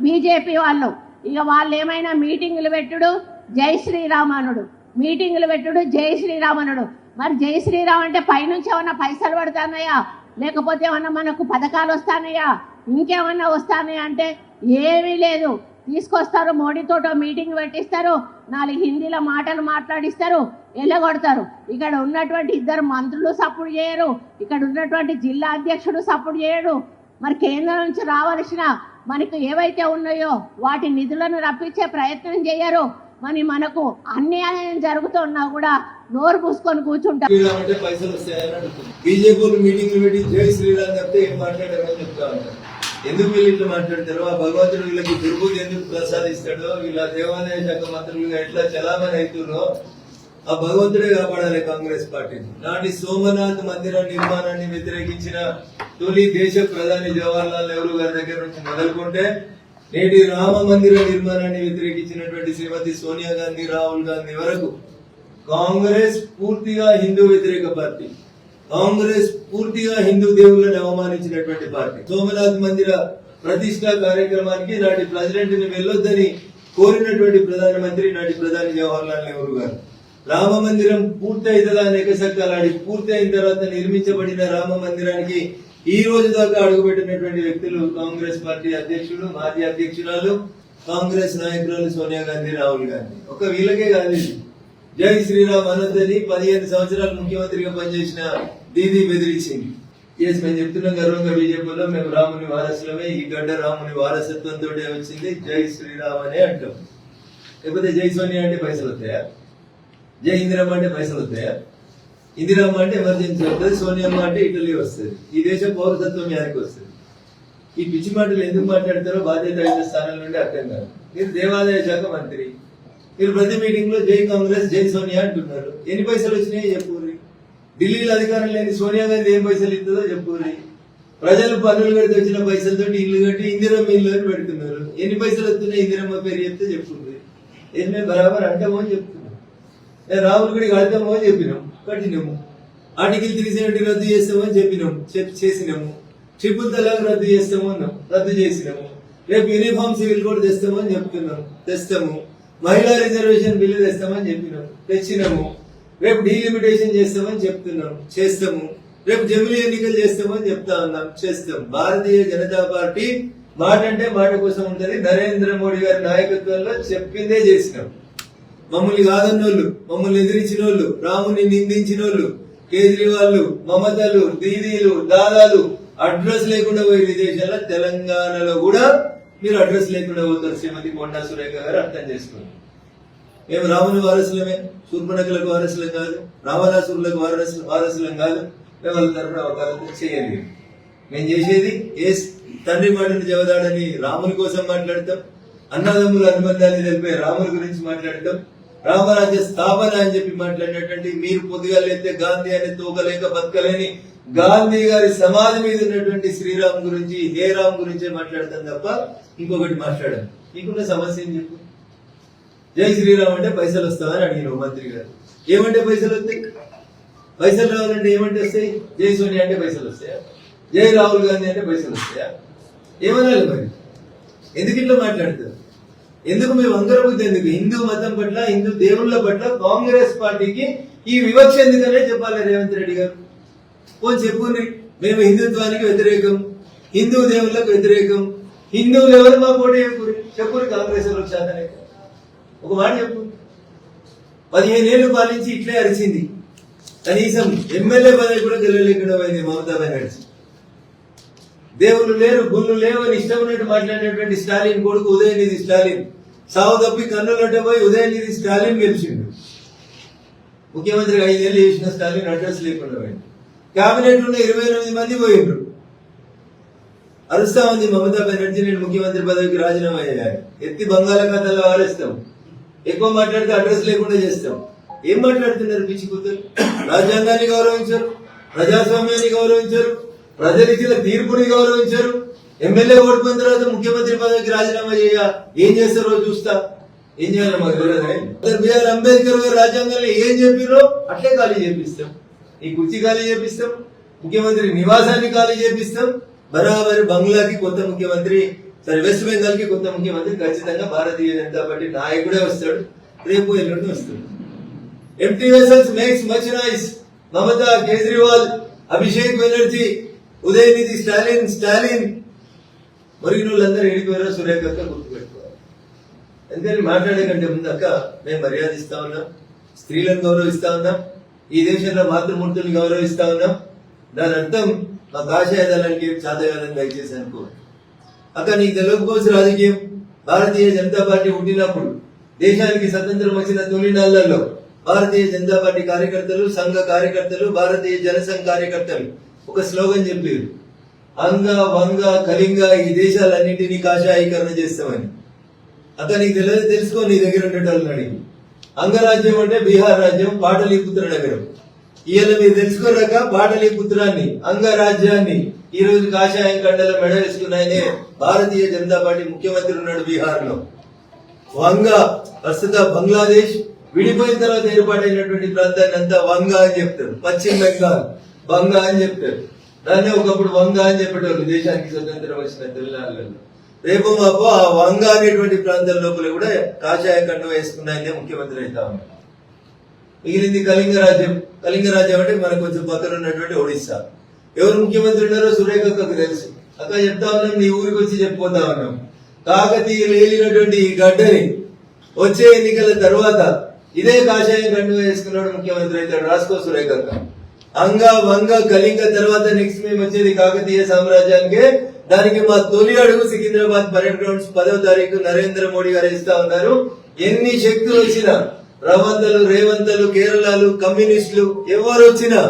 BJP వాళ్ళు. ఇక వాళ్ళు ఏమైనా మీటింగులు పెట్టుడు జై శ్రీరామనుడు, మీటింగులు పెట్టుడు జై శ్రీరామనుడు. మరి జై శ్రీరామ్ అంటే పైనుంచి ఏమన్నా పైసలు పడుతున్నాయా, లేకపోతే ఏమన్నా మనకు పథకాలు వస్తానయా, ఇంకేమన్నా వస్తానయా అంటే ఏమీ లేదు. తీసుకొస్తారు, మోడీతోటో మీటింగ్ పెట్టిస్తారు, 4 హిందీలో మాటలు మాట్లాడిస్తారు, ఎల్లగొడతారు. ఇక్కడ ఉన్నటువంటి 2 మంత్రులు సపోర్ట్ చేయరు, ఇక్కడ ఉన్నటువంటి జిల్లా అధ్యక్షుడు సపోర్ట్ చేయడు. మరి కేంద్రం నుంచి రావాల్సిన మనకు ఏవైతే ఉన్నాయో వాటి నిధులను రప్పించే ప్రయత్నం చేయరు. మరి మనకు అన్యాయం జరుగుతున్నా కూడా నోరు పూసుకొని కూర్చుంటారు. బీజేపీ మీటింగ్ పెట్టి జై శ్రీరామ్ చెప్తే ఏం మాట్లాడారని చెప్తా ఉంటారు. ఎందుకు వీళ్ళు ఇట్లా మాట్లాడతారు? ఆ భగవంతుడు వీళ్ళకి దుర్బుద్ధి ఎందుకు ప్రసాదిస్తాడో, వీళ్ళ దేవాలయ శాఖ మంత్రులుగా ఎట్లా చలామణి అవుతుందో ఆ భగవంతుడే కాపాడాలి కాంగ్రెస్ పార్టీని. నాటి సోమనాథ్ మందిర నిర్మాణాన్ని వ్యతిరేకించిన తొలి దేశ ప్రధాని జవహర్లాల్ నెహ్రూ గారి దగ్గర నుంచి మొదలుకుంటే నేటి రామ మందిర నిర్మాణాన్ని వ్యతిరేకించినటువంటి శ్రీమతి సోనియా గాంధీ, రాహుల్ గాంధీ వరకు కాంగ్రెస్ పూర్తిగా హిందూ వ్యతిరేక పార్టీ. కాంగ్రెస్ పూర్తిగా హిందూ దేవుళ్ళని అవమానించినటువంటి పార్టీ. సోమనాథ్ మందిర ప్రతిష్టా కార్యక్రమానికి నాటి ప్రెసిడెంట్ ని వెళ్ళొద్దని కోరినటువంటి ప్రధానమంత్రి నాటి ప్రధాని జవహర్లాల్ నెహ్రూ గారు. రామ మందిరం పూర్తి అవుతుందా అనేక సక్కాలాడి పూర్తి అయిన తర్వాత నిర్మించబడిన రామ మందిరానికి ఈ రోజు దాకా అడుగుపెట్టినటువంటి వ్యక్తులు కాంగ్రెస్ పార్టీ అధ్యక్షుడు, మాజీ అధ్యక్షురాలు, కాంగ్రెస్ నాయకురాలు సోనియా గాంధీ, రాహుల్ గాంధీ. ఒక వీళ్ళకే కాదు, జై శ్రీరామ్ అనొద్దని 15 సంవత్సరాలు ముఖ్యమంత్రిగా పనిచేసిన దీదీ బెదిరించింది. మేము చెప్తున్నాం గర్వంగా బీజేపీలో మేము రాముని వారసులమే, ఈ గడ్డ రాముని వారసత్వంతో వచ్చింది, జై శ్రీరామ్ అనే అంటాం. లేకపోతే జై సోనియా అంటే పైసలు వస్తాయా? జై ఇందిరమ్మ అంటే పైసలు వస్తాయా? ఇందిరమ్మ అంటే ఎమర్జెన్సీ వస్తుంది, సోనియమ్మ అంటే ఇటలీ వస్తుంది, ఈ దేశ పౌరసత్వం యానికి వస్తుంది. ఈ పిచ్చి మాటలు ఎందుకు మాట్లాడతారో బాధ్యత స్థానం నుండి అర్థం కాదు. మీరు దేవాదాయ శాఖ మంత్రి, మీరు ప్రతి మీటింగ్ లో జై కాంగ్రెస్ జై సోనియా అంటున్నారు. ఎన్ని పైసలు వచ్చినాయి చెప్పుర్రి. ఢిల్లీలో అధికారం లేని సోనియా గాంధీ ఏం పైసలు ఇస్తుందో చెప్పుర్రి. ప్రజలు పన్నులు కడితే వచ్చిన పైసలతో ఇల్లు కట్టి ఇందిరమ్మ ఇల్లు అని పెడుతున్నారు. ఎన్ని పైసలు వస్తున్నాయి ఇందిరమ్మ పేరు చెప్తే చెప్పుర్రి. ఏది మేము బరాబర్ అంటామో అని చెప్తున్నాం. రాహుల్ గుడి కడతామో అని చెప్పినాం, కట్టినాము. ఆర్టికల్ 370 రద్దు చేస్తామని చెప్పినాము, చేసినాము. ట్రిపుల్ తలాక్ రద్దు చేస్తాము అన్నాం, రద్దు చేసినాము. రేపు యూనిఫామ్ సివిల్ కోడ్ తెస్తామని చెప్తున్నాం, తెస్తాము. మహిళా రిజర్వేషన్ బిల్లు తెస్తామని చెప్పినాం, తెచ్చినాము. రేపు డీలిమిటేషన్ చేస్తామని చెప్తున్నాం, చేస్తాము. రేపు జమిలీ ఎన్నికలు చేస్తామని చెప్తా ఉన్నాం, చేస్తాం. భారతీయ జనతా పార్టీ మాట అంటే మాట కోసం ఉంటది. నరేంద్ర మోడీ గారి నాయకత్వంలో చెప్పిందే చేసినాం. మమ్మల్ని కాదన్నోళ్ళు, మమ్మల్ని ఎదిరించిన వాళ్ళు, రాముని నిందించిన వాళ్ళు, కేజ్రీవాల్, మమతలు, దీదీలు, దాదాలు అడ్రస్ లేకుండా పోయి విదేశాల్లో, తెలంగాణలో కూడా మీరు అడ్రస్ లేకుండా పోతారు. శ్రీమతి కొండా సురేఖ గారు అర్థం చేసుకోండి. మేము రాముని వారసులమే, శూర్పణఖలకు వారసులం కాదు, రావణాసురులకు వారసులం కాదు. మేము వాళ్ళ తరఫున అవకాశం చేయలేదు. మేము చేసేది ఏ తండ్రి మాటను జవదాడని రాముని కోసం మాట్లాడతాం, అన్నదమ్ముల అనుబంధాన్ని తెలిపే రాముని గురించి మాట్లాడతాం, రామరాజ్య స్థాపన అని చెప్పి మాట్లాడినటువంటి మీరు పొద్దుగా లేతే గాంధీ అనే తోకలేక బతకలేని గాంధీ గారి సమాధి మీద ఉన్నటువంటి శ్రీరామ్ గురించి, హే రామ్ గురించే మాట్లాడతాం తప్ప ఇంకొకటి మాట్లాడాం. నీకున్న సమస్య ఏం చెప్పు. జై శ్రీరామ్ అంటే పైసలు వస్తామని అడిగిన మంత్రి గారు. ఏమంటే పైసలు వస్తాయి? పైసలు రావాలంటే ఏమంటే వస్తాయి? జై సోనియా అంటే పైసలు వస్తాయా? జై రాహుల్ గాంధీ అంటే పైసలు వస్తాయా? ఏమనాలి మరి? ఎందుకు ఇట్లా మాట్లాడతారు? ఎందుకు మీ వంకర బుద్ధి ఎందుకు? హిందూ మతం పట్ల, హిందూ దేవుళ్ళ పట్ల కాంగ్రెస్ పార్టీకి ఈ వివక్ష ఎందుకనే చెప్పాలి రేవంత్ రెడ్డి గారు. పోనీ చెప్పుని, మేము హిందుత్వానికి వ్యతిరేకం, హిందూ దేవుళ్ళకు వ్యతిరేకం, హిందువులు ఎవరు మా పోటీ చెప్పుని కాంగ్రెస్ వాళ్ళకి శాతనే. ఒక మాట చెప్పు. 15 ఏళ్లు పాలించి ఇట్లే అరిచింది, కనీసం ఎమ్మెల్యే పదవి కూడా గెలవలేకుండా పోయింది మమతా బెనర్జీ. దేవుళ్ళు లేరు, గుళ్ళు లేవు అని ఇష్టం ఉన్నట్టు మాట్లాడేటువంటి స్టాలిన్ కొడుకు ఉదయనిధి స్టాలిన్ సావు తప్పి కన్నులంటే పోయి ఉదయనిధి స్టాలిన్ గెలిచిండు. ముఖ్యమంత్రి 5 ఏళ్ళు చేసిన స్టాలిన్ అడ్రస్ లేకుండా పోయింది. కేబినెట్ ఉన్న 28 మంది పోయిండ్రు. అరుస్తా ఉంది మమతా బెనర్జీ, నేను ముఖ్యమంత్రి పదవికి రాజీనామా చేయాలి, ఎత్తి బంగాళాఖాతంలో ఆరేస్తాం, ఎక్కువ మాట్లాడితే అడ్రస్ లేకుండా చేస్తాం. ఏం మాట్లాడుతున్నారు పిచ్చి కూతురు? రాజ్యాంగాన్ని గౌరవించరు, ప్రజాస్వామ్యాన్ని గౌరవించరు, ప్రజలు ఇచ్చిన తీర్పుని గౌరవించరు. ఎమ్మెల్యే ఓడిపోయిన తర్వాత ముఖ్యమంత్రి పదవికి రాజీనామా చేయ ఏం చేస్తారో చూస్తా. ఏం చేయాలి మాకు తెలియదు. బిఆర్ అంబేద్కర్ గారు రాజ్యాంగంలో ఏం చెప్పిరో అట్లే ఖాళీ చేపిస్తాం. ఈ కుర్చీ ఖాళీ చేపిస్తాం, ముఖ్యమంత్రి నివాసాన్ని ఖాళీ చేపిస్తాం. బరాబరి బంగ్లాకి కొత్త ముఖ్యమంత్రి సరే, వెస్ట్ బెంగాల్ కి కొత్త ముఖ్యమంత్రి ఖచ్చితంగా భారతీయ జనతా పార్టీ నాయకుడే వస్తాడు, రేపు ఎల్లుండి వస్తాడు. Empty vessels makes much noise. Mamata, Kejriwal, Abhishek Banerjee, Udhayanidhi Stalin మరిగిన వాళ్ళందరూ ఏడిపోయారో సురేఖ గుర్తుపెట్టుకోవాలి. ఎందుకని మాట్లాడే కంటే ముందు అక్క మేము మర్యాద ఇస్తా ఉన్నాం, స్త్రీలను గౌరవిస్తా ఉన్నాం, ఈ దేశంలో మాతృమూర్తుల్ని గౌరవిస్తా ఉన్నాం. దాని అర్థం మా కాషాయ దళానికి ఏం చాతగాలని దయచేసి అనుకో అక్క. నీకు తెలియకపోవచ్చు రాజకీయం. భారతీయ జనతా పార్టీ పుట్టినప్పుడు దేశానికి స్వతంత్రం వచ్చిన తొలి నాళ్లలో భారతీయ జనతా పార్టీ కార్యకర్తలు, సంఘ కార్యకర్తలు, భారతీయ జనసంఘ కార్యకర్తలు ఒక స్లోగన్ చెప్పారు, అంగ వంగ కళింగ ఈ దేశాలన్నింటినీ కాషాయీకరణ చేస్తామని. అక్క నీకు తెలియదు, తెలుసుకో, నీ దగ్గర ఉండేటోళ్ళని అడిగి. అంగరాజ్యం అంటే బీహార్ రాజ్యం, పాటలీపుత్ర నగరం. ఇవాళ మీరు తెలుసుకోరాక పాటలీపుత్రాన్ని, అంగరాజ్యాన్ని ఈ రోజు కాషాయం కండల మెడ వేసుకున్నాయనే భారతీయ జనతా పార్టీ ముఖ్యమంత్రి ఉన్నాడు బీహార్ లో. వంగ ప్రస్తుత బంగ్లాదేశ్ విడిపోయిన తర్వాత ఏర్పాటైనటువంటి ప్రాంతాన్ని అంతా వంగ అని చెప్తారు. పశ్చిమ బెంగాల్ బంగ అని చెప్తారు. దాన్ని ఒకప్పుడు వంగ అని చెప్పేటోళ్ళు దేశానికి స్వతంత్రం వచ్చిన తెలంగాణలో. రేపు మాపు ఆ వంగ అనేటువంటి ప్రాంతం లోపల కూడా కాషాయ కండు వేసుకున్నాయనే ముఖ్యమంత్రి అవుతా ఉన్నారు. మిగిలింది కళింగ రాజ్యం. కళింగ రాజ్యం అంటే మనకు కొంచెం పక్కన ఉన్నటువంటి ఒడిస్సా. ఎవరు ముఖ్యమంత్రి ఉన్నారో సురేఖకు తెలుసు. అక్క చెప్తా ఉన్నాం, నీ ఊరికి వచ్చి చెప్పుకుంటా ఉన్నాం. కాకతీయులు ఏలినటువంటి ఈ గడ్డని వచ్చే ఎన్నికల తర్వాత ఇదే కాషాయం కండు వేసుకున్నాడు ముఖ్యమంత్రి అవుతాడు. రాసుకో సురేఖక్క. అంగ వంగ కళింగ తర్వాత నెక్స్ట్ మేము వచ్చేది కాకతీయ సామ్రాజ్యానికి. దానికి మా తొలి అడుగు సికింద్రాబాద్ పరేడ్ గ్రౌండ్స్ 10వ తారీఖు నరేంద్ర మోడీ గారు ఇస్తా ఉన్నారు. ఎన్ని శక్తులు వచ్చినా, రవంతలు, రేవంతలు, కేరళలు, కమ్యూనిస్టులు ఎవరు వచ్చినా,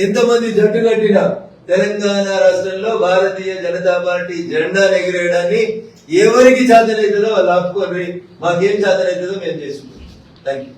ఎంతమంది జట్టు కట్టినా తెలంగాణ రాష్ట్రంలో భారతీయ జనతా పార్టీ జెండా ఎగిరేయడాన్ని ఎవరికి చేతనైతుందో వాళ్ళు ఆపుకోండి. మాకేం చేతనైతుందో మేము చేసుకుంటాం. Thank you.